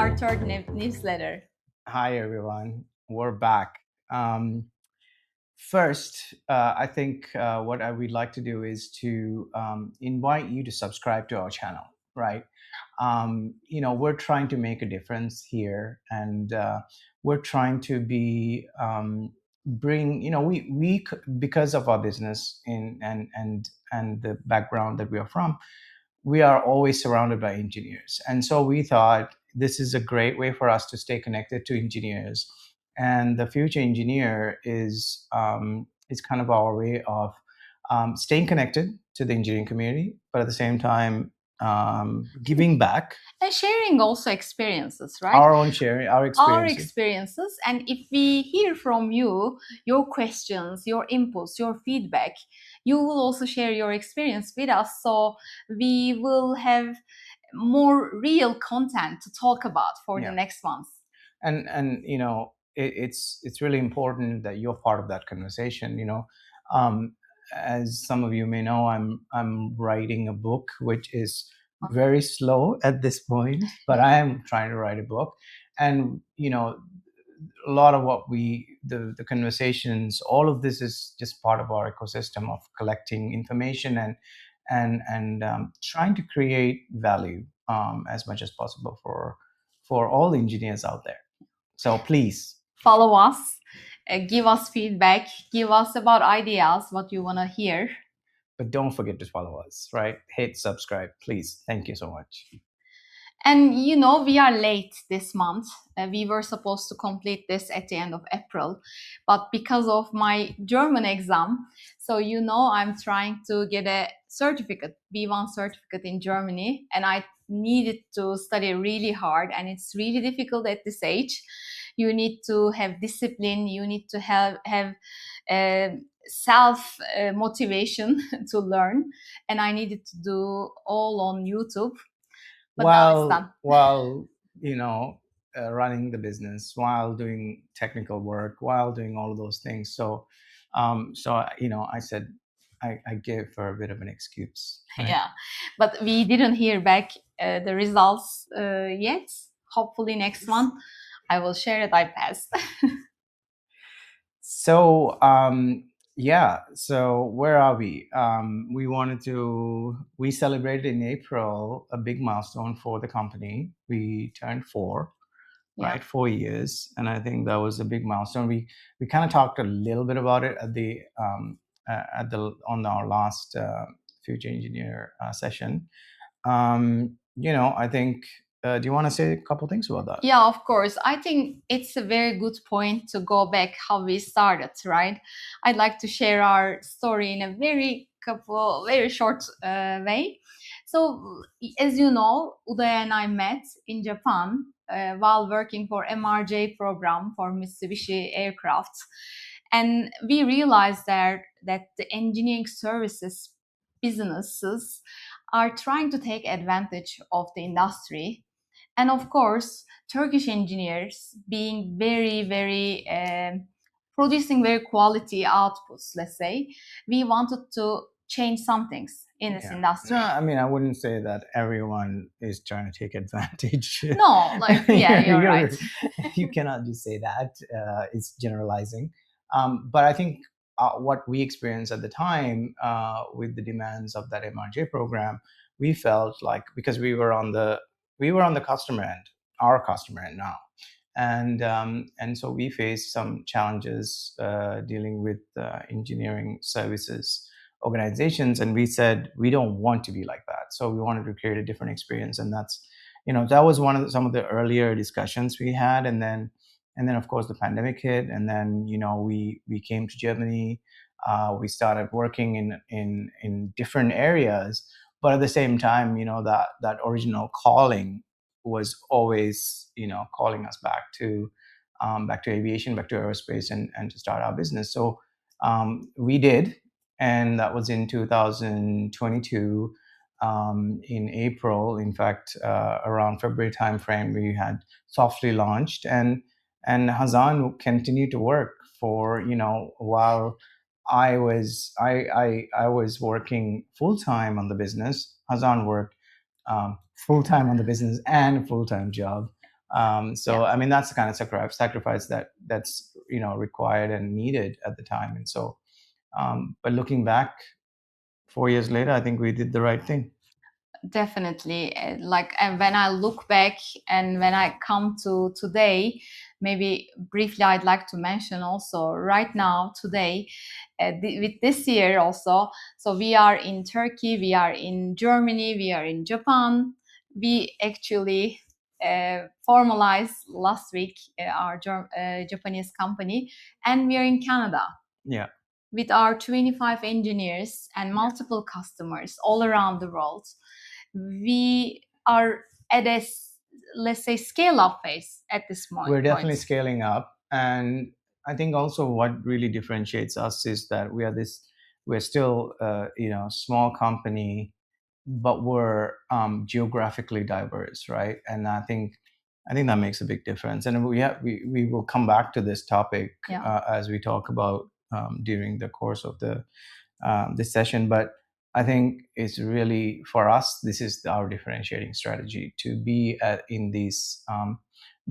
our third newsletter. Hi, everyone. We're back. First, I think what we'd like to do is to invite you to subscribe to our channel, right? We're trying to make a difference here, and we're trying to be bring. We because of our business and the background that we are from, we are always surrounded by engineers, and so we thought this is a great way for us to stay connected to engineers. And the future engineer is kind of our way of staying connected to the engineering community, but at the same time giving back and sharing also experiences, right? our experiences. And if we hear from you, your questions, your inputs, your feedback, you will also share your experience with us, so we will have more real content to talk about for the next month. And it's really important that you're part of that conversation. As some of you may know, I'm writing a book, which is very slow at this point, but I am trying to write a book. And a lot of what the conversations, all of this is just part of our ecosystem of collecting information and trying to create value as much as possible for all the engineers out there. So please follow us, give us feedback, give us about ideas, what you want to hear. But don't forget to follow us, right? Hit subscribe, please. Thank you so much. And we are late this month. We were supposed to complete this at the end of April, but because of my German exam, so I'm trying to get a certificate, B1 certificate in Germany, and I needed to study really hard, and it's really difficult at this age. You need to have discipline, you need to have self motivation to learn, and I needed to do all on YouTube. But while running the business, while doing technical work, while doing all of those things. So I said I gave her a bit of an excuse. Right? Yeah, but we didn't hear back the results yet. Hopefully next month I will share that I passed. So so where are we? We celebrated in April a big milestone for the company. We turned 4, right? 4 years, and I think that was a big milestone. We kind of talked a little bit about it on our last Future Engineer session. I think. Do you want to say a couple things about that? Yeah, of course. I think it's a very good point to go back how we started, right? I'd like to share our story in a very short way. So, as you know, Udaya and I met in Japan while working for MRJ program for Mitsubishi Aircraft. And we realized that the engineering services businesses are trying to take advantage of the industry. And of course, Turkish engineers being very, very producing very quality outputs, let's say, we wanted to change some things in this industry. No, I mean, I wouldn't say that everyone is trying to take advantage. No, you're right. You cannot just say that. It's generalizing. But I think what we experienced at the time with the demands of that MRJ program, we felt like, because we were on the customer end, our customer end now, and so we faced some challenges dealing with engineering services organizations, and we said we don't want to be like that. So we wanted to create a different experience, and that's that was some of the earlier discussions we had, and then of course the pandemic hit, and then we came to Germany. We started working in different areas. But at the same time, that original calling was always, calling us back to aviation, back to aerospace, and to start our business. So we did, and that was in 2022, in April. In fact, around February timeframe, we had softly launched, and Hazan continued to work for while I was working full time on the business. Hazan worked full time on the business and a full time job So I mean, that's the kind of sacrifice that's required and needed at the time. And so, but looking back 4 years later, I think we did the right thing. Definitely. And when I look back and when I come to today, maybe briefly I'd like to mention also right now today, with this year also, so we are in Turkey, we are in Germany, we are in Japan. We actually formalized last week our Japanese company, and we are in Canada. Yeah. With our 25 engineers and multiple customers all around the world. We are at a, let's say, scale up phase at this point. We're definitely scaling up. And I think also what really differentiates us is that we're still small company, but we're geographically diverse, right? And I think that makes a big difference. And we will come back to this topic as we talk about during the course of this session. But I think it's really, for us, this is our differentiating strategy, to be in these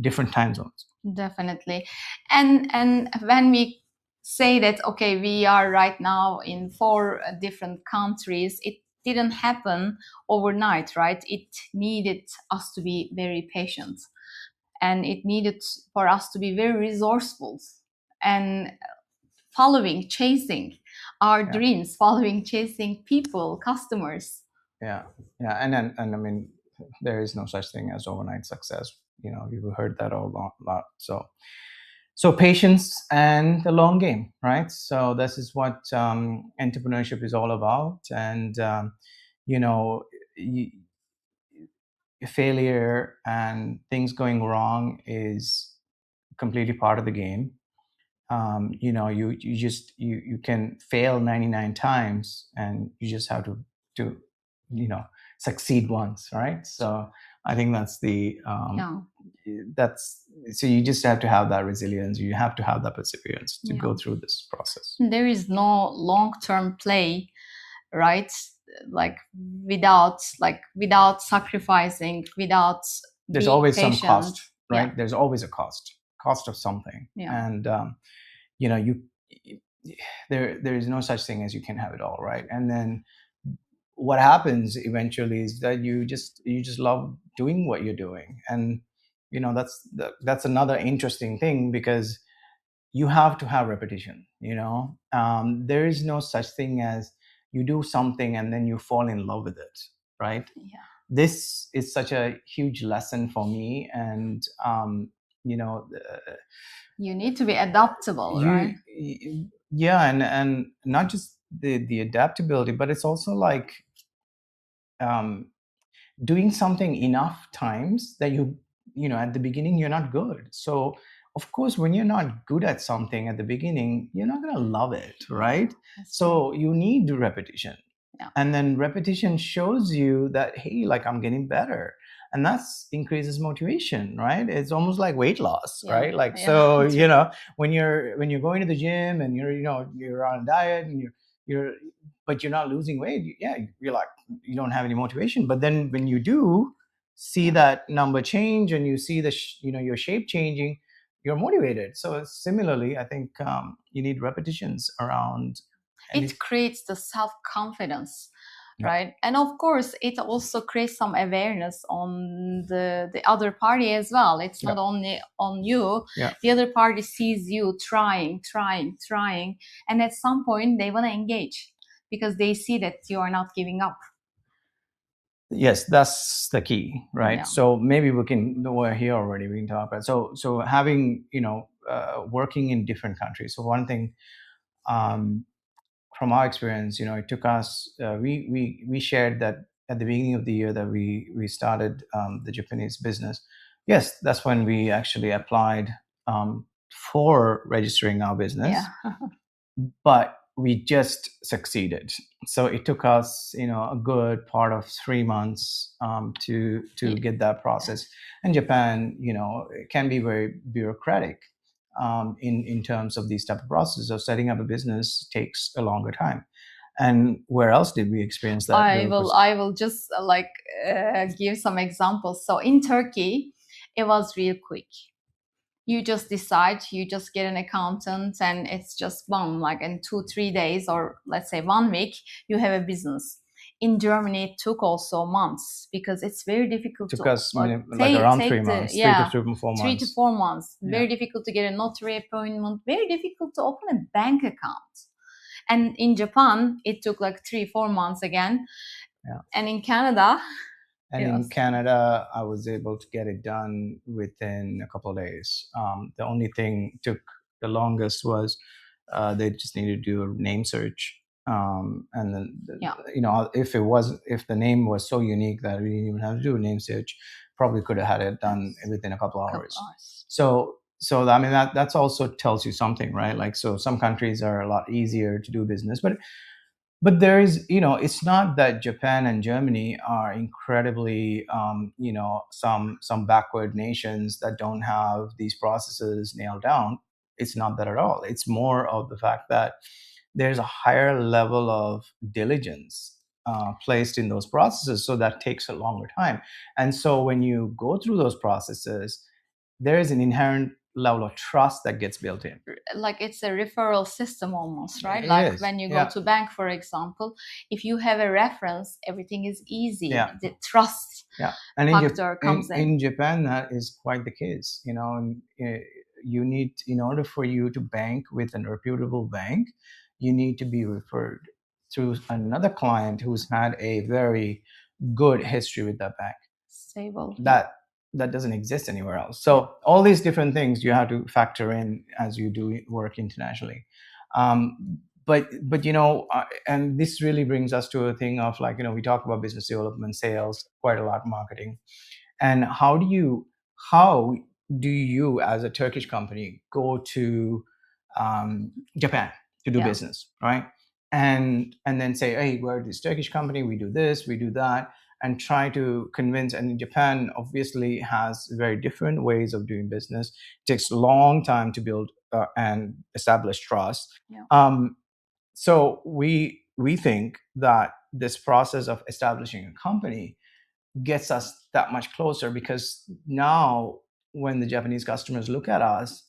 different time zones. Definitely. And when we say that, okay, we are right now in 4 different countries, it didn't happen overnight, right? It needed us to be very patient, and it needed for us to be very resourceful and chasing our dreams, chasing people, customers. Yeah. And I mean, there is no such thing as overnight success. You've heard that a lot. So patience and the long game, right? So this is what entrepreneurship is all about. And failure and things going wrong is completely part of the game. You can fail 99 times, and you just have to succeed once, right? So I think that's so you just have to have that resilience. You have to have that perseverance to go through this process. There is no long-term play, right? Without sacrificing, without there's always patient. Some cost, right? There's always a cost of something. And there is no such thing as you can have it all, right? And then what happens eventually is that you just love doing what you're doing. And that's another interesting thing, because you have to have repetition. There is no such thing as you do something and then you fall in love with it, right? This is such a huge lesson for me. And you need to be adaptable, right? Yeah. And not just the adaptability, but it's also like doing something enough times that at the beginning you're not good. So of course, when you're not good at something at the beginning, you're not going to love it, right? So you need repetition. And then repetition shows you that, hey, like, I'm getting better. And that increases motivation, right? It's almost like weight loss, right? Like, so, when you're going to the gym and you're on a diet and but you're not losing weight, you're like, you don't have any motivation. But then when you do see that number change and you see your shape changing, you're motivated. So similarly, I think you need repetitions around. It creates the self-confidence, right? And of course, it also creates some awareness on the other party as well. It's not only on you. The other party sees you trying, and at some point they want to engage because they see that you are not giving up. Yes, that's the key, right? So maybe we're here already, we can talk about it. So having working in different countries. So one thing from our experience, it took us, we shared that at the beginning of the year that we started the Japanese business. Yes, that's when we actually applied for registering our business. But we just succeeded. So it took us, a good part of 3 months to get that process. And Japan, it can be very bureaucratic in terms of these type of processes. So setting up a business takes a longer time. And where else did we experience that? I will just give some examples. So in Turkey, It was real quick. You just decide, you just get an accountant, and it's just one, like in 2-3 days, or let's say 1 week, you have a business. In Germany, it took also months because it's very difficult Took to us like around 3 months, yeah, 3 to 4 months. 3 to 4 months. Yeah. Very difficult to get a notary appointment. Very difficult to open a bank account. And in Japan, it took like 3-4 months again. Yeah. And in Canada, and in Canada, I was able to get it done within a couple of days. The only thing took the longest was they just needed to do a name search. And then, if the name was so unique that we didn't even have to do a name search, probably could have had it done within a couple of hours. So I mean, that's also tells you something, right? Like, so some countries are a lot easier to do business, but there is, it's not that Japan and Germany are incredibly, some backward nations that don't have these processes nailed down. It's not that at all. It's more of the fact that there's a higher level of diligence placed in those processes, so that takes a longer time. And so when you go through those processes, there is an inherent level of trust that gets built in. Like, it's a referral system almost, right? It like is. When you go to bank, for example, if you have a reference, everything is easy. The trust factor comes in Japan, that is quite the case. You need, in order for you to bank with a reputable bank, you need to be referred through another client who's had a very good history with that bank. Stable. That doesn't exist anywhere else. So all these different things you have to factor in as you do work internationally. But and this really brings us to a thing of, like, we talk about business development, sales, quite a lot, marketing. And how do you as a Turkish company go to Japan to do business, right? And then say, hey, we're this Turkish company, we do this, we do that, and try to convince. And Japan obviously has very different ways of doing business. It takes a long time to build and establish trust. So we think that this process of establishing a company gets us that much closer, because now when the Japanese customers look at us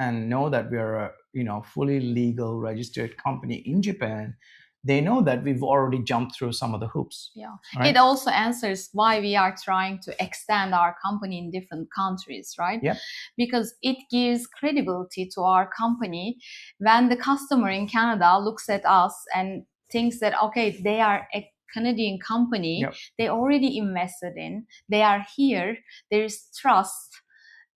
and know that we're a fully legal registered company in Japan, they know that we've already jumped through some of the hoops. Right? It also answers why we are trying to extend our company in different countries, right? Because it gives credibility to our company when the customer in Canada looks at us and thinks that, okay, they are a Canadian company, they already invested in, they are here, there is trust.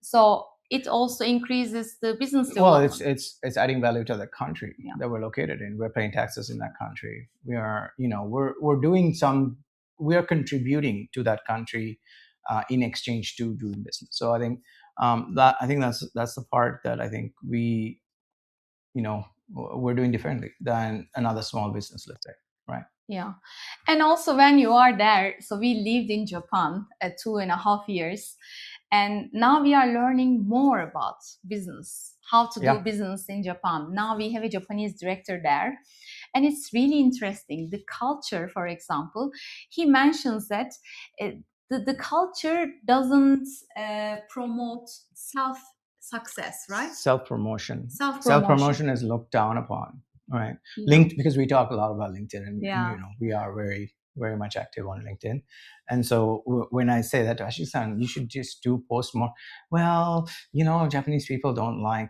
So it also increases the business development. Well, it's adding value to the country that we're located in. We're paying taxes in that country. We are, we are contributing to that country in exchange to doing business. So I think that's the part that I think we're doing differently than another small business, let's say, right? And also when you are there, so we lived in Japan 2.5 years. And now we are learning more about business, how to do business in Japan. Now we have a Japanese director there. And it's really interesting. The culture, for example, he mentions that the culture doesn't promote self-success, right? Self-promotion. Self-promotion is looked down upon, right? Because we talk a lot about LinkedIn, and we are very, very much active on LinkedIn. And so when I say that to Ashi-san, you should just post more. Well, Japanese people don't like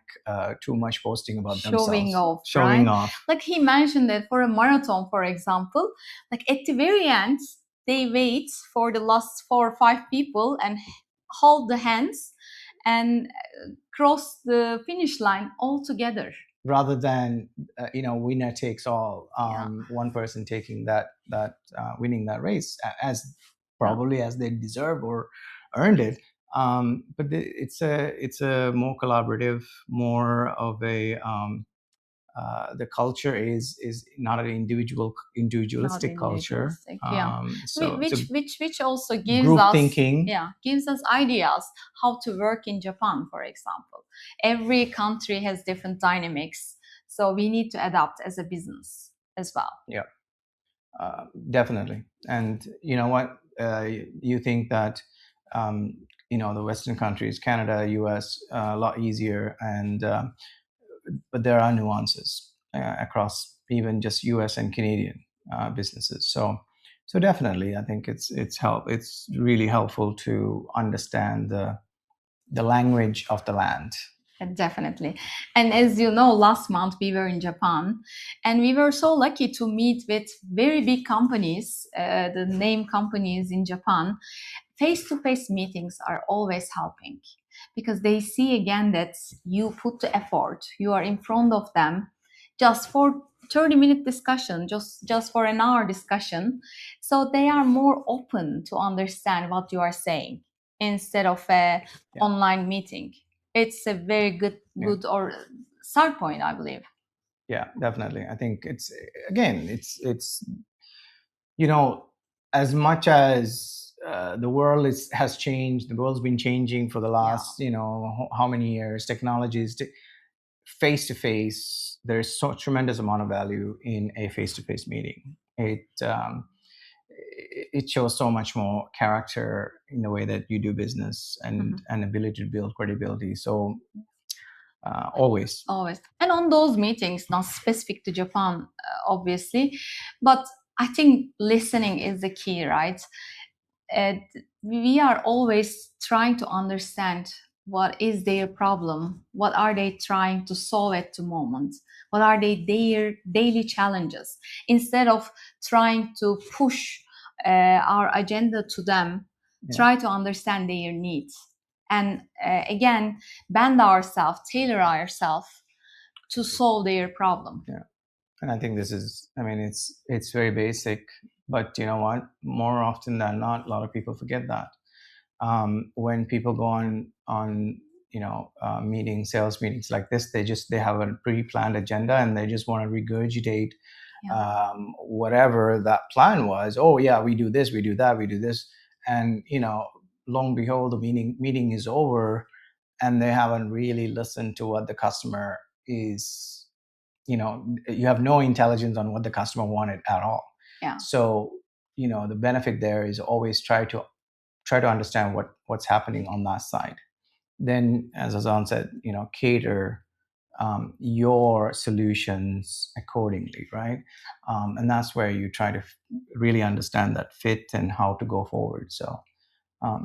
too much posting about themselves. Showing off. Like, he mentioned that for a marathon, for example, like at the very end, they wait for the last 4 or 5 people and hold the hands and cross the finish line all together. Rather than winner takes all, one person taking that winning that race as probably as they deserve or earned it. But it's a more collaborative, more of a the culture is not an individualistic culture. Which also gives group us thinking. Gives us ideas how to work in Japan, for example. Every country has different dynamics, so we need to adapt as a business as well. Definitely. And you know what, you think that the Western countries, Canada, US, a lot easier, and but there are nuances across even just US and Canadian businesses. So definitely, I think it's really helpful to understand the language of the land. Definitely. And as you know, last month we were in Japan, and we were so lucky to meet with very big companies, the name companies in Japan. Face-to-face meetings are always helping because they see again that you put the effort, you are in front of them just for 30-minute discussion, just for an hour discussion. So they are more open to understand what you are saying instead of a online meeting. It's a very good or start point, I believe. Yeah, definitely. I think it's as much as the world has changed, the world's been changing for the last how many years. Technologies, face to face. There's so tremendous amount of value in a face to face meeting. It shows so much more character in the way that you do business and ability to build credibility. So always. And on those meetings, not specific to Japan, obviously, but I think listening is the key, right? We are always trying to understand what is their problem, what are they trying to solve at the moment, what are their daily challenges, instead of trying to push our agenda to them. Try to understand their needs, and again, bend ourselves, tailor ourselves to solve their problem. And I think it's very basic, but you know what? More often than not, a lot of people forget that. When people go on sales meetings like this, they have a pre-planned agenda and they just want to regurgitate whatever that plan was. Oh yeah, we do this, we do that, we do this, and long and behold, the meeting is over, and they haven't really listened to what the customer is. You have no intelligence on what the customer wanted at all. So the benefit there is always try to understand what's happening on that side. Then, as Hazan said, cater your solutions accordingly, right? And that's where you try to really understand that fit and how to go forward. So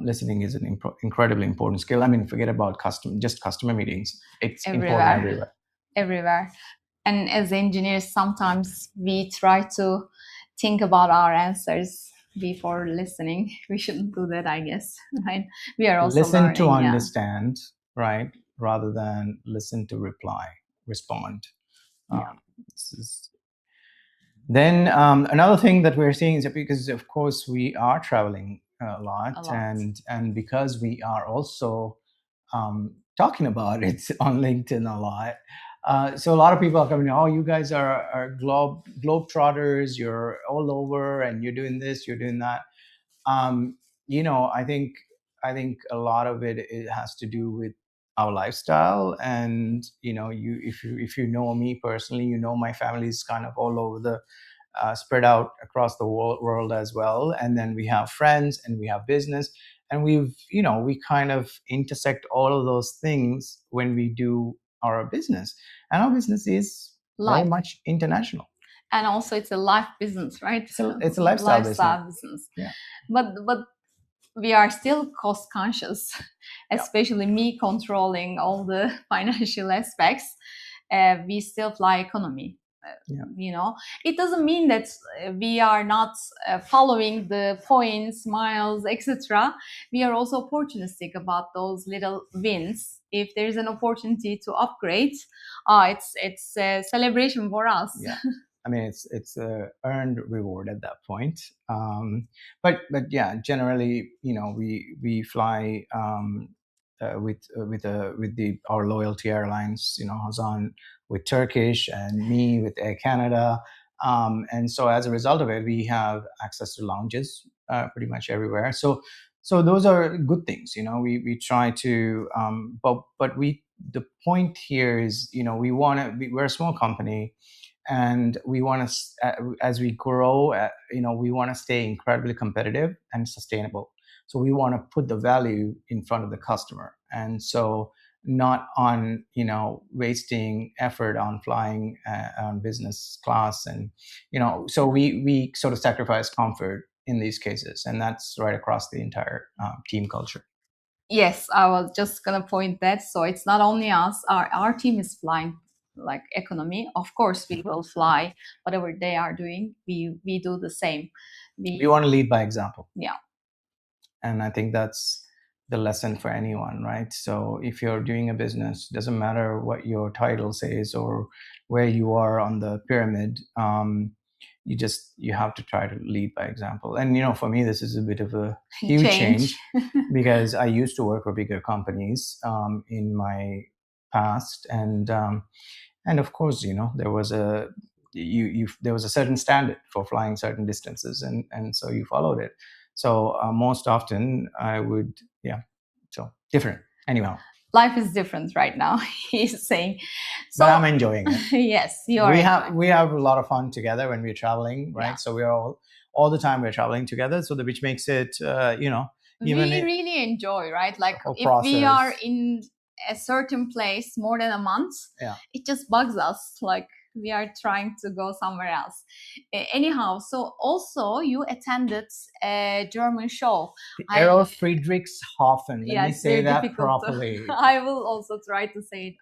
listening is an incredibly important skill. Forget about customer meetings. It's important everywhere. And as engineers, sometimes we try to think about our answers before listening. We shouldn't do that, I guess. Right? We are also listen learning, to understand, right, rather than listen to respond. Then another thing that we're seeing is that because, of course, we are traveling a lot. And because we are also talking about it on LinkedIn a lot. So a lot of people are coming, oh, you guys are globetrotters, you're all over and you're doing this, you're doing that. I think a lot of it has to do with our lifestyle. And if you know me personally, my family is kind of all over the spread out across the world as well. And then we have friends and we have business, and we kind of intersect all of those things when we do our business. And our business is very much international. And also it's a life business, right? It's a lifestyle business. Yeah. But we are still cost conscious, especially me controlling all the financial aspects. We still fly economy. It doesn't mean that we are not following the points, miles, etc. We are also opportunistic about those little wins. If there is an opportunity to upgrade, it's a celebration for us. It's a earned reward at that point. But yeah, generally, we fly with our loyalty airlines. Hazan with Turkish and me with Air Canada. And so as a result of it, we have access to lounges pretty much everywhere. So those are good things. We try to, but the point here is, we're a small company. And we want to, as we grow, we want to stay incredibly competitive and sustainable. So we want to put the value in front of the customer, and so not on wasting effort on flying on business class, and so we sort of sacrifice comfort in these cases, and that's right across the entire team culture. Yes, I was just gonna point that. So it's not only us. Our team is flying like economy. Of course, we will fly whatever they are doing. We do the same. We want to lead by example. Yeah. And I think that's the lesson for anyone, right? So if you're doing a business, doesn't matter what your title says or where you are on the pyramid, you have to try to lead by example. And for me, this is a bit of a huge change because I used to work for bigger companies in my past, and of course, there was a there was a certain standard for flying certain distances, and so you followed it. So most often I would, so different. Anyhow, life is different right now, he's saying. So, but I'm enjoying it. Yes, you are. We have a lot of fun together when we're traveling, right? Yeah. So we're all the time we're traveling together, so which makes it, we really enjoy, right? Like if we are in a certain place more than a month, it just bugs us. Like we are trying to go somewhere else. Anyhow, so also you attended a German show. Aero Friedrichshafen. Let me say that properly. I will also try to say it.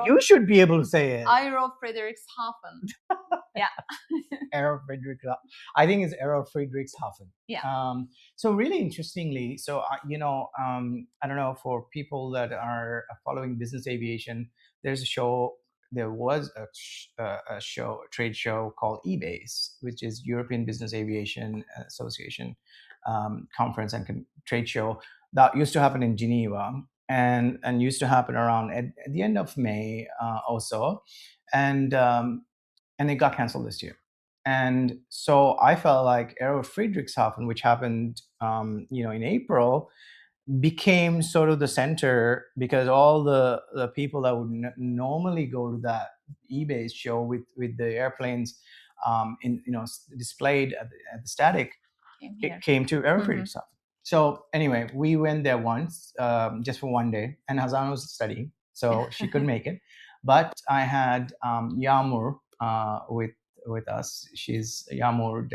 You should be able to say it. Aero Friedrichshafen. Yeah. Aero Friedrichshafen. I think it's Aero Friedrichshafen. Yeah. So really interestingly, so I don't know, for people that are following business aviation, there's a show. There was a trade show called EBACE, which is European Business Aviation Association conference and trade show that used to happen in Geneva and used to happen around at the end of May also, and it got canceled this year. And so I felt like Aero Friedrichshafen, which happened in April, became sort of the center, because all the people that would normally go to that EBACE show with the airplanes displayed at the static, it came to Aero Friedrichshafen. So anyway, we went there once, just for one day, and Hazan was studying, so she couldn't make it. But I had Yağmur with us. She's Yağmur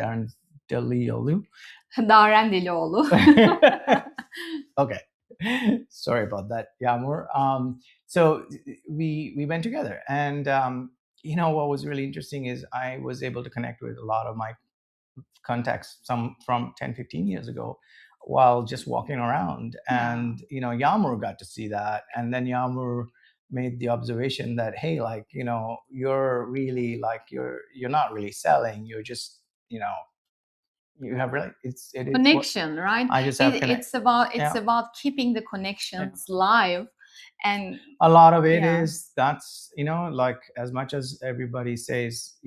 Darendilioğlu. Okay. Sorry about that, Yağmur. So we went together, and what was really interesting is I was able to connect with a lot of my contacts, some from 10-15 years ago, while just walking around. And Yağmur got to see that, and then Yağmur made the observation that, hey, like, you're really like, you're not really selling, you're just, you have really, it's connection, right? I just have it's about keeping the connections live. And a lot of it is, that's, like, as much as everybody says,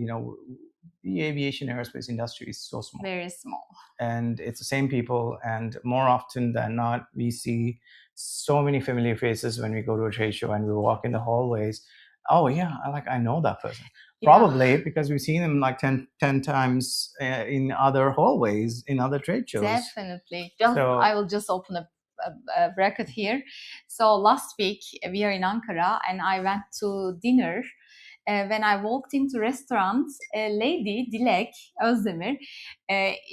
the aviation aerospace industry is so small, very small, and it's the same people, and more often than not we see so many familiar faces when we go to a trade show and we walk in the hallways. Oh yeah, I know that person. Probably because we've seen them like 10 times in other hallways in other trade shows. Definitely. I will just open a bracket here. So last week we are in Ankara, and I went to dinner. When I walked into restaurant, a lady, Dilek Özdemir,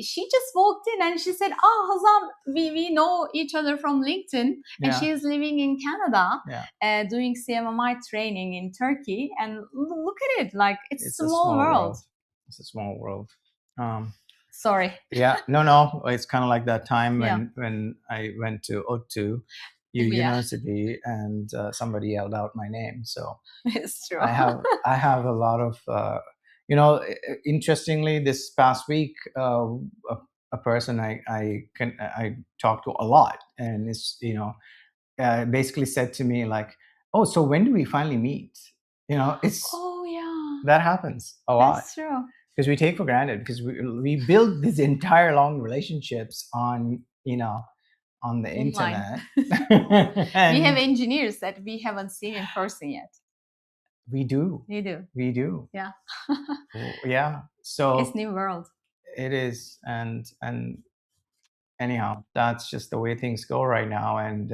she just walked in and she said, "Oh, Hazan, we know each other from LinkedIn, and she is living in Canada, doing CMMI training in Turkey. And look at it, like it's a small world. It's a small world." Sorry. Yeah, no, it's kind of like that time when I went to ODTÜ University, and somebody yelled out my name. So it's true. I have a lot of interestingly, this past week a person I talked to a lot, and it's basically said to me like, "Oh, so when do we finally meet?" It's that happens a lot. That's true. Because we take for granted, because we build these entire long relationships on on the internet. We have engineers that we haven't seen in person yet. We do. You do. We do. Yeah. Yeah. So it's new world. It is, and anyhow, that's just the way things go right now, and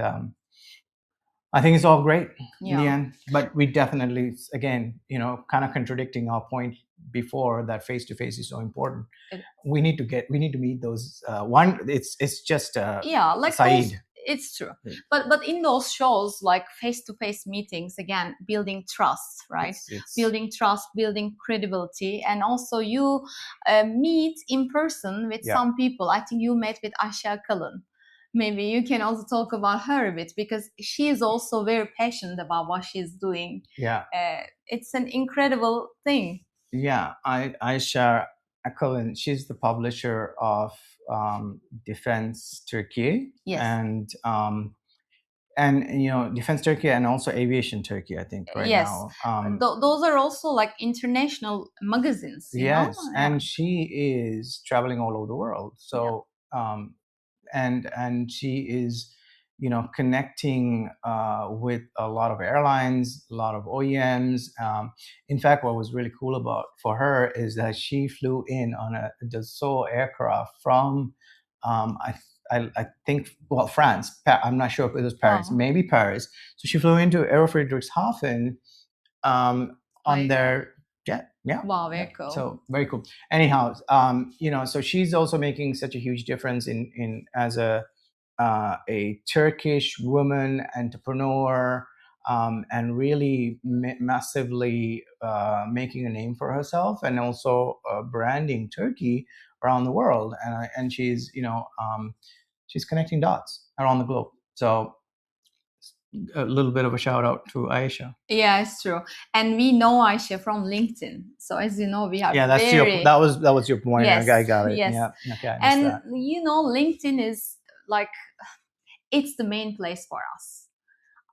I think it's all great in the Yeah. end. But we definitely, again, kind of contradicting our point before that face to face is so important. It- We need to meet those. One, it's just yeah, like those, Saeed. it's true. But in those shows, like face to face meetings, again, building trust, right? Building trust, building credibility, and also you meet in person with some people. I think you met with Asha Kalın. Maybe you can also talk about her a bit, because she is also very passionate about what she's doing. Yeah. It's an incredible thing. Yeah, Aisha Akalın, she's the publisher of Defense Turkey. Yes. And Defense Turkey and also Aviation Turkey, I think right yes. now. Those are also like international magazines. Yes, know? and she is traveling all over the world. So and she is connecting with a lot of airlines, a lot of OEMs. In fact, what was really cool about for her is that she flew in on a Dassault aircraft from I think, well, France. I'm not sure if it was Paris, maybe Paris. So she flew into Aero Friedrichshafen on their jet. Yeah. Wow, very cool. So very cool. Anyhow, so she's also making such a huge difference in as a Turkish woman entrepreneur, and really massively making a name for herself, and also branding Turkey around the world. And she's she's connecting dots around the globe. So a little bit of a shout out to Aisha. Yeah, it's true. And we know Aisha from LinkedIn. So as you know, we are that was your point. Yes, I got it. Yes. Yeah. Okay, and LinkedIn is like, it's the main place for us.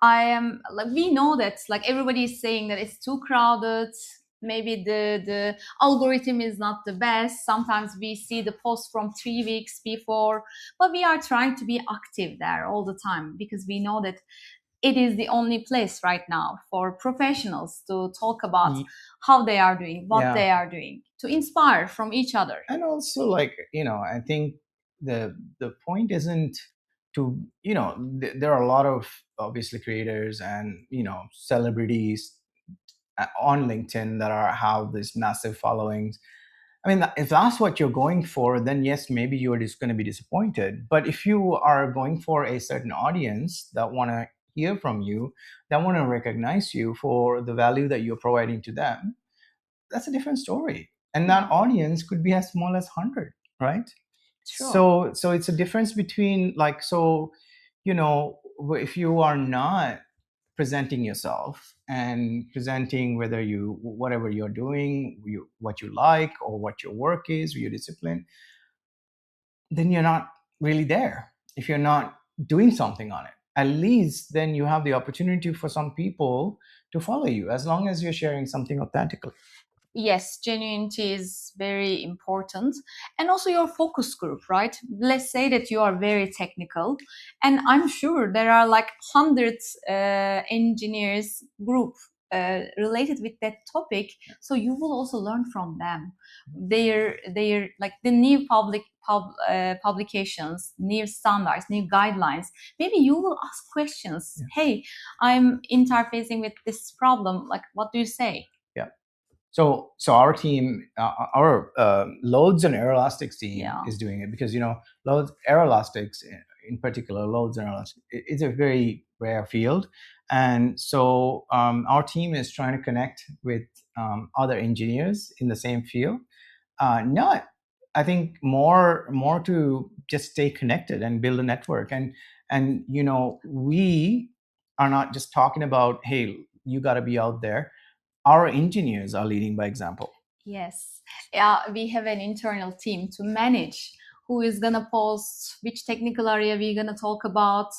I am like, we know that like everybody is saying that it's too crowded. Maybe the algorithm is not the best. Sometimes we see the post from 3 weeks before, but we are trying to be active there all the time, because we know that it is the only place right now for professionals to talk about how they are doing, what they are doing, to inspire from each other. And also, like, I think the point isn't to, there are a lot of obviously creators and, celebrities on LinkedIn that have this massive followings. I mean, if that's what you're going for, then yes, maybe you're just going to be disappointed. But if you are going for a certain audience that want to hear from you, that want to recognize you for the value that you're providing to them, that's a different story. And that audience could be as small as 100, right? Sure. So it's a difference between, like, so, if you are not presenting yourself and presenting whatever you're doing, what you like, or what your work is, or your discipline, then you're not really there. If you're not doing something on it, at least then you have the opportunity for some people to follow you, as long as you're sharing something authentically. Yes, genuinity is very important. And also your focus group, right? Let's say that you are very technical, and I'm sure there are like hundreds engineers group related with that topic. So you will also learn from them. They're like the new publications, new standards, new guidelines. Maybe you will ask questions. Hey, I'm interfacing with this problem. Like, what do you say? So our team, our loads and aeroelastics team is doing it, because loads, aeroelastics in particular, loads and aeroelastics, it's a very rare field, and so our team is trying to connect with other engineers in the same field. Not, I think, more to just stay connected and build a network, and we are not just talking about, hey, you got to be out there. Our engineers are leading by example. Yes. Yeah, we have an internal team to manage who is going to post, which technical area we're going to talk about.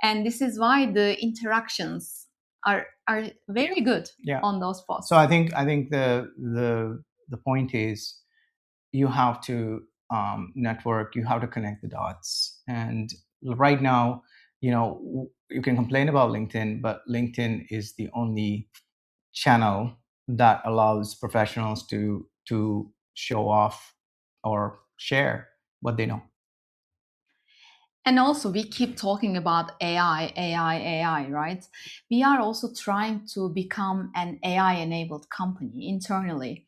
And this is why the interactions are very good on those posts. So I think the point is, you have to network, you have to connect the dots. And right now, you can complain about LinkedIn, but LinkedIn is the only channel that allows professionals to show off or share what they know. And also, we keep talking about AI, right? We are also trying to become an AI enabled company internally.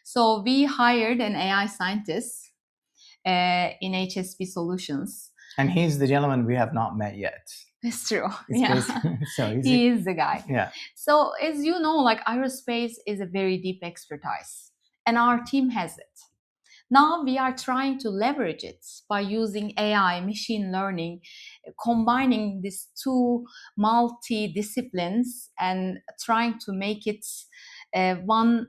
So we hired an AI scientist in HSP Solutions. And he's the gentleman we have not met yet. It's true. It's Yeah. so He is the guy. Yeah. So as you know, like aerospace is a very deep expertise, and our team has it. Now we are trying to leverage it by using AI, machine learning, combining these two multi-disciplines and trying to make it one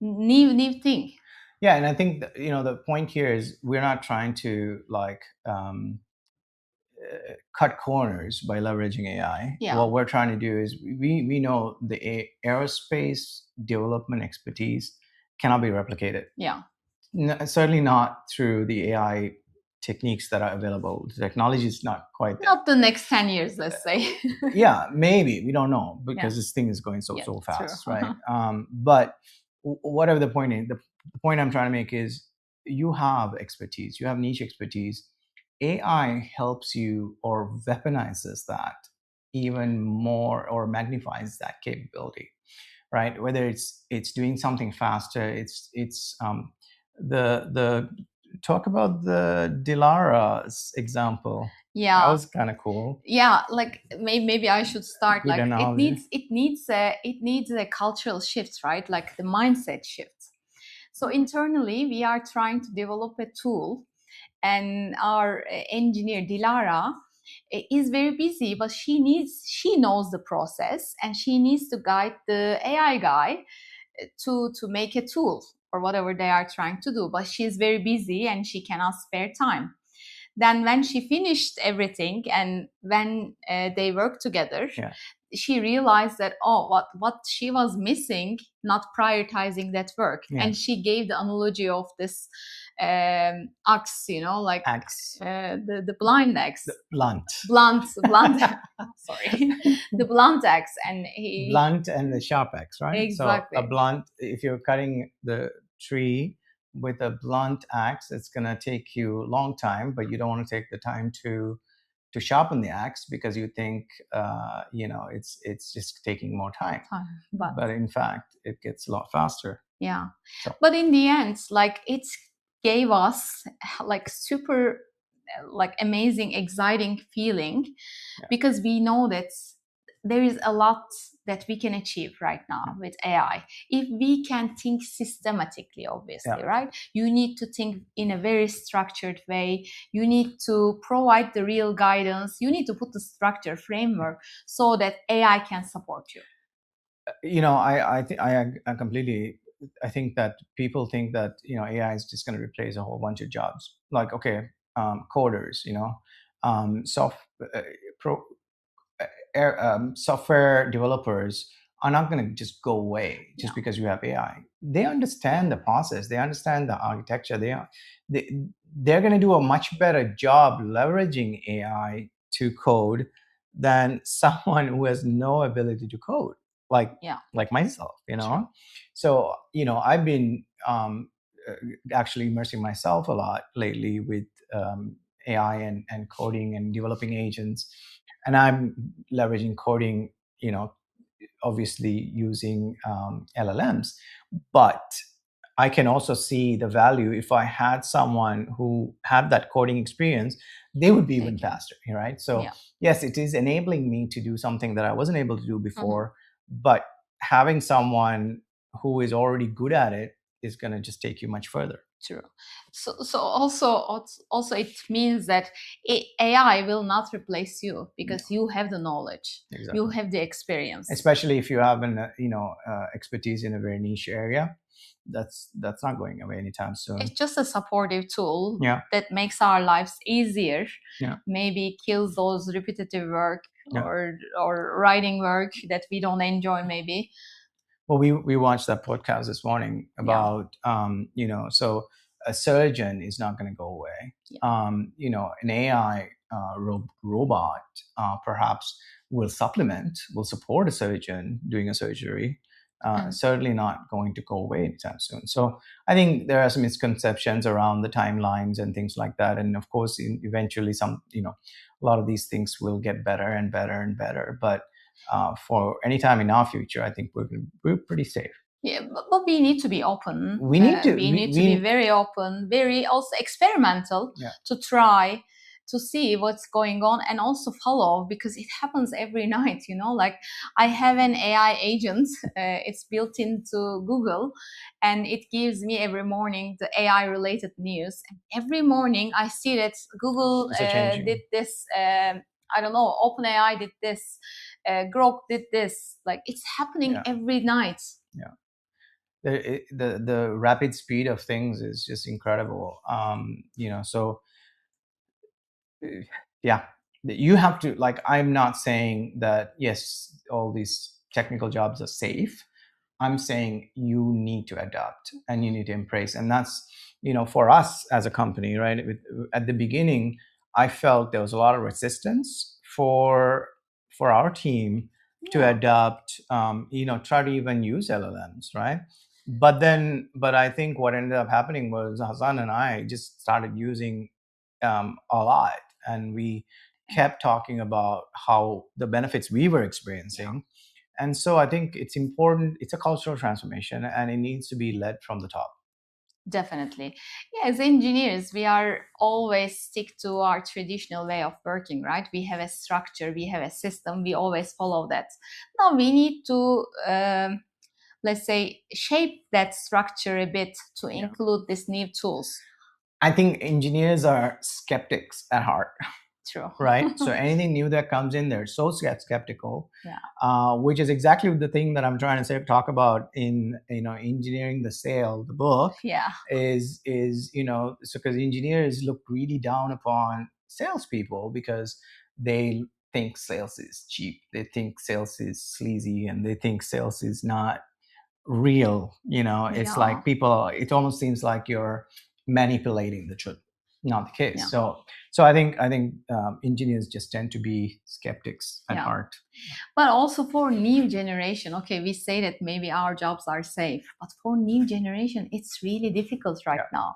new thing. Yeah, and I think the point here is we're not trying to cut corners by leveraging AI. Yeah. What we're trying to do is we know the aerospace development expertise cannot be replicated. Yeah. Certainly not through the AI techniques that are available. The technology is not quite there. Not the next 10 years, let's say. Yeah, maybe. We don't know because Yeah. this thing is going so fast, True. right? But whatever the point is, the point I'm trying to make is you have expertise, you have niche expertise. AI helps you or weaponizes that even more or magnifies that capability, right? Whether it's doing something faster, it's the talk about the Dilara's example. Yeah, that was kind of cool. Yeah, like maybe I should start. Good Like analogy. it needs a cultural shift, right? Like the mindset shift. So internally, we are trying to develop a tool, and our engineer Dilara is very busy, but she knows the process, and she needs to guide the AI guy to make a tool or whatever they are trying to do. But she's very busy and she cannot spare time. Then when she finished everything and when they worked together, Yeah. she realized that what she was missing, not prioritizing that work. Yeah. And she gave the analogy of this axe, like Axe. the blind axe. Blunt. Sorry, the blunt axe, and blunt and the sharp axe, right? Exactly. So a blunt, if you're cutting the tree with a blunt axe, it's gonna take you a long time, but you don't want to take the time to sharpen the axe because you think it's just taking more time. But in fact, it gets a lot faster. Yeah. So. But in the end, like it gave us like super like amazing, exciting feeling, because we know that there is a lot that we can achieve right now with AI if we can think systematically, obviously, right? You need to think in a very structured way. You need to provide the real guidance. You need to put the structure framework so that AI can support you. I completely. I think that people think that AI is just going to replace a whole bunch of jobs. Like, okay, coders, software developers are not going to just go away just because you have AI. They understand the process. They understand the architecture. They're going to do a much better job leveraging AI to code than someone who has no ability to code, like myself. Sure. So I've been actually immersing myself a lot lately with AI and coding and developing agents. And I'm leveraging coding, obviously using LLMs, but I can also see the value. If I had someone who had that coding experience, they would be even faster, right? So yes, it is enabling me to do something that I wasn't able to do before, but having someone who is already good at it is going to just take you much further. True. So also it means that AI will not replace you because you have the knowledge, you have the experience. Especially if you have an expertise in a very niche area, that's not going away anytime soon. It's just a supportive tool that makes our lives easier. Maybe kills those repetitive work or writing work that we don't enjoy, maybe. Well, we watched that podcast this morning about so a surgeon is not going to go away. An AI robot perhaps will support a surgeon doing a surgery, Mm. certainly not going to go away anytime soon. So I think there are some misconceptions around the timelines and things like that. And of course, eventually, a lot of these things will get better and better and better. But for any time in our future, I think we're pretty safe. Yeah, but we need to be open. We need to We need to be very open, very also experimental, Yeah. to try to see what's going on and also follow, because it happens every night. Like I have an AI agent. It's built into Google, and it gives me every morning the AI related news. And every morning I see that Google It's a changing. did this. I don't know. OpenAI did this. Grok did this. Like it's happening Yeah. every night. Yeah. The rapid speed of things is just incredible. So yeah, you have to, like, I'm not saying that yes, all these technical jobs are safe. I'm saying you need to adapt and you need to embrace. And that's, for us as a company, right? At the beginning, I felt there was a lot of resistance for our team to adapt, try to even use LLMs, right? But I think what ended up happening was Hazan and I just started using a lot, and we kept talking about how the benefits we were experiencing. And so I think it's important. It's a cultural transformation, and it needs to be led from the top. Definitely. Yeah, as engineers, we are always stick to our traditional way of working, right? We have a structure, we have a system, we always follow that. Now we need to, let's say, shape that structure a bit to include these new tools. I think engineers are skeptics at heart. True. Right? So anything new that comes in, they're so skeptical. Yeah. Which is exactly the thing that I'm trying to talk about in engineering the sale, the book. Yeah. Is so because engineers look really down upon salespeople because they think sales is cheap, they think sales is sleazy, and they think sales is not real. It's like people. It almost seems like you're manipulating the truth. Not the case. Yeah. So I think engineers just tend to be skeptics at heart. But also for new generation, okay, we say that maybe our jobs are safe, but for new generation, it's really difficult right now.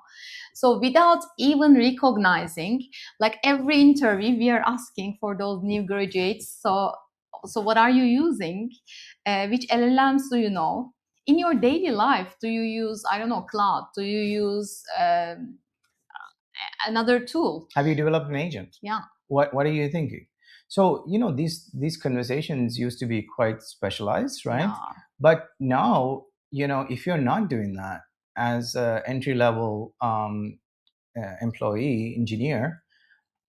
So without even recognizing, like every interview, we are asking for those new graduates. So what are you using? Which LLMs do you know? In your daily life, do you use, I don't know, cloud? Do you use another tool? Have you developed an agent? Yeah. What are you thinking? So these conversations used to be quite specialized, right? Yeah. But now, if you're not doing that as an entry level employee engineer,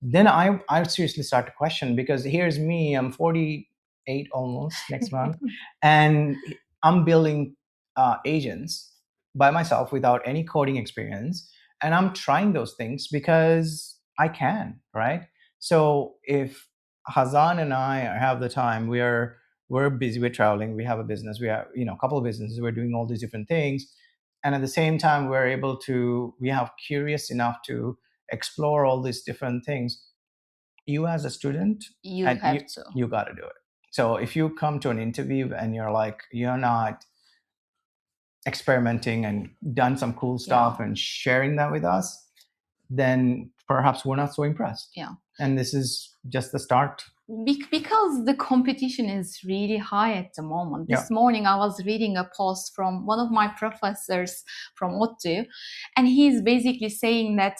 then I seriously start to question, because here's me, I'm 48 almost next month, and I'm building agents by myself without any coding experience, and I'm trying those things because I can, right? So if Hazan and I have the time, we're busy, we're traveling, we have a business, we have a couple of businesses, we're doing all these different things, and at the same time we have curious enough to explore all these different things. You as a student, you have to. You got to do it. So if you come to an interview and you're not experimenting and done some cool stuff and sharing that with us, then perhaps we're not so impressed. Yeah. And this is just the start. Because the competition is really high at the moment. This morning I was reading a post from one of my professors from ODTÜ, and he's basically saying that,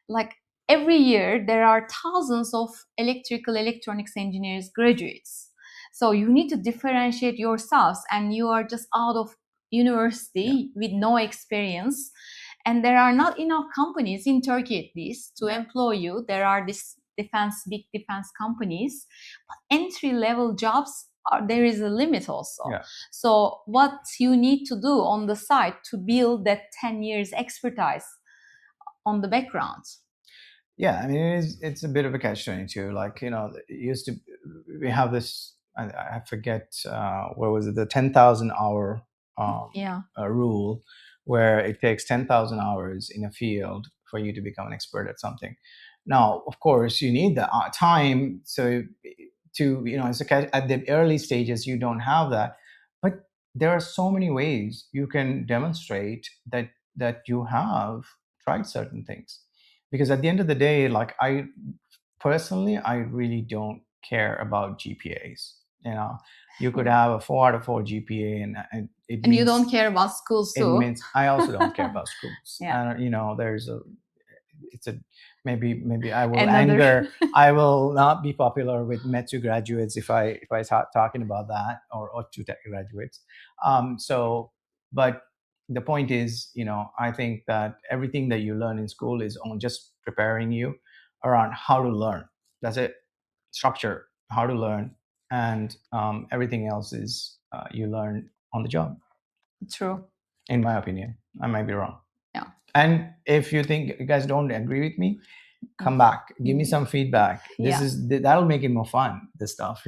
like, every year there are thousands of electrical electronics engineers graduates. So you need to differentiate yourselves, and you are just out of university with no experience, and there are not enough companies in Turkey at least to employ you. There are these big defense companies, but entry level jobs there is a limit also. So what you need to do on the side to build that 10 years expertise on the background? Yeah, I mean, it's a bit of a catch-22. Like, we have this, I forget, what was it, the 10,000 hour rule, where it takes 10,000 hours in a field for you to become an expert at something. Now, of course, you need the time. So at the early stages, you don't have that. But there are so many ways you can demonstrate that you have tried certain things. Because at the end of the day, like I personally, I really don't care about GPAs. You could have a 4 out of 4 GPA, and it And means you don't care about schools it too. means I also don't care about schools. Yeah. And there's a it's a maybe I will Another- I will not be popular with Metsu graduates if I start talking about that, or Tech graduates. But the point is, I think that everything that you learn in school is on just preparing you around how to learn. That's it. Structure, how to learn, and everything else is you learn on the job. True. In my opinion, I might be wrong. Yeah. And if you think you guys don't agree with me, come back, give me some feedback. That'll make it more fun, this stuff,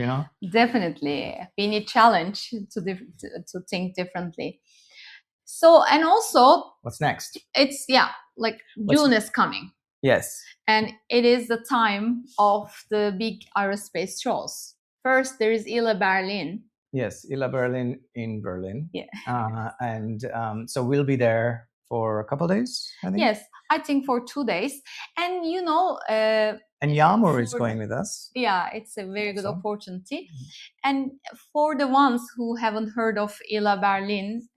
Definitely, we need challenge to think differently. So, and also, what's next? It's June is coming. Yes. And it is the time of the big aerospace shows. First, there is ILA Berlin. Yes, ILA Berlin in Berlin. Yeah. And so we'll be there for a couple of days, I think. Yes, I think for 2 days. And and Yamur is going with us. Yeah, it's a very good opportunity. And for the ones who haven't heard of ILA Berlin,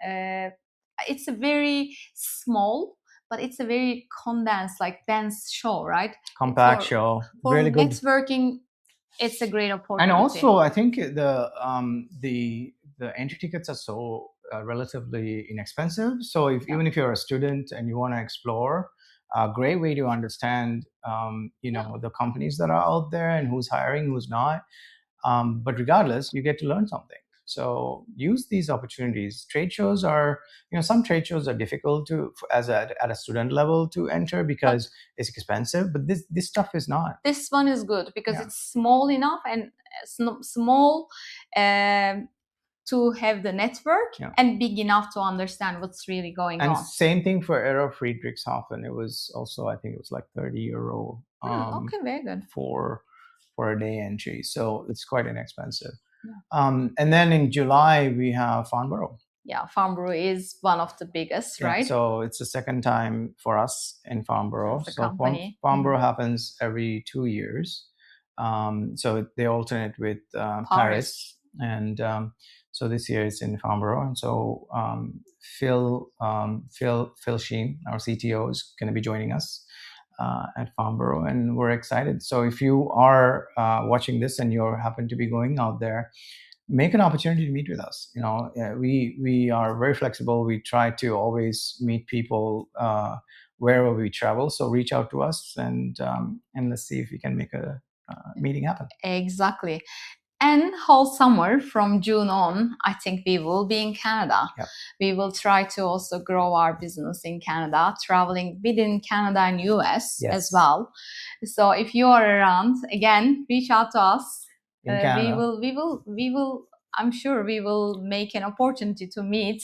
it's a very small, but it's a very condensed, dense show, right? Compact show. For really good networking, it's a great opportunity. And also, I think the entry tickets are so relatively inexpensive. So even if you're a student and you want to explore, a great way to understand, the companies that are out there and who's hiring, who's not. But regardless, you get to learn something. So use these opportunities. Trade shows are, some trade shows are difficult at a student level to enter because it's expensive. But this stuff is not. This one is good because it's small enough and small to have the network and big enough to understand what's really going on. And same thing for Aero Friedrichshafen. It was also, I think it was like €30. Okay, very good. For a day entry. So it's quite inexpensive. Yeah. And then in July, we have Farnborough. Yeah, Farnborough is one of the biggest, right? So it's the second time for us in Farnborough. So Farnborough happens every 2 years. So they alternate with Paris. And so this year it's in Farnborough. And so Phil Sheen, our CTO, is going to be joining us at Farnborough, and we're excited. So if you are watching this and you happen to be going out there, make an opportunity to meet with us. We are very flexible. We try to always meet people wherever we travel. So reach out to us and let's see if we can make a meeting happen. Exactly. And whole summer from June on, I think we will be in Canada. Yep. We will try to also grow our business in Canada, traveling within Canada and US as well. So if you are around, again, reach out to us. In Canada. We will. I'm sure we will make an opportunity to meet,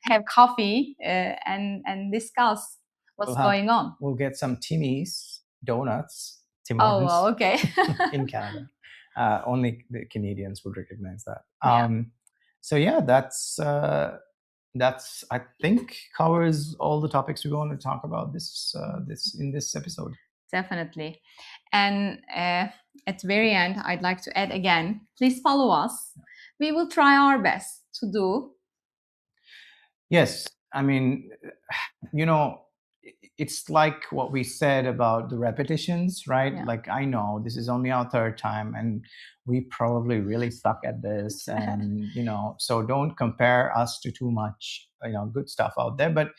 have coffee, and discuss what's going on. We'll get some Timmy's donuts. Tim Hortons, well, okay. in Canada. Only the Canadians would recognize that. So yeah, that's I think covers all the topics we want to talk about in this episode. Definitely. And at the very end, I'd like to add again, please follow us. We will try our best to do. Yes. I mean, it's like what we said about the repetitions, right? Yeah. Like, I know this is only our third time and we probably really suck at this. And, so don't compare us to too much, good stuff out there. But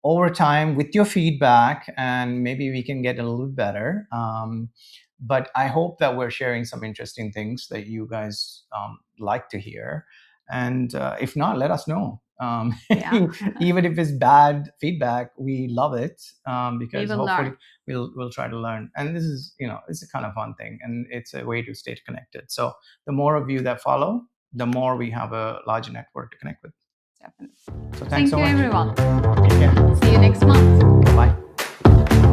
over time, with your feedback, and maybe we can get a little better. But I hope that we're sharing some interesting things that you guys like to hear. And if not, let us know. Even if it's bad feedback, we love it because hopefully we'll try to learn. And this is, it's a kind of fun thing, and it's a way to stay connected. So the more of you that follow, the more we have a larger network to connect with. Definitely. So thanks so much, everyone. Take care. See you next month. Bye.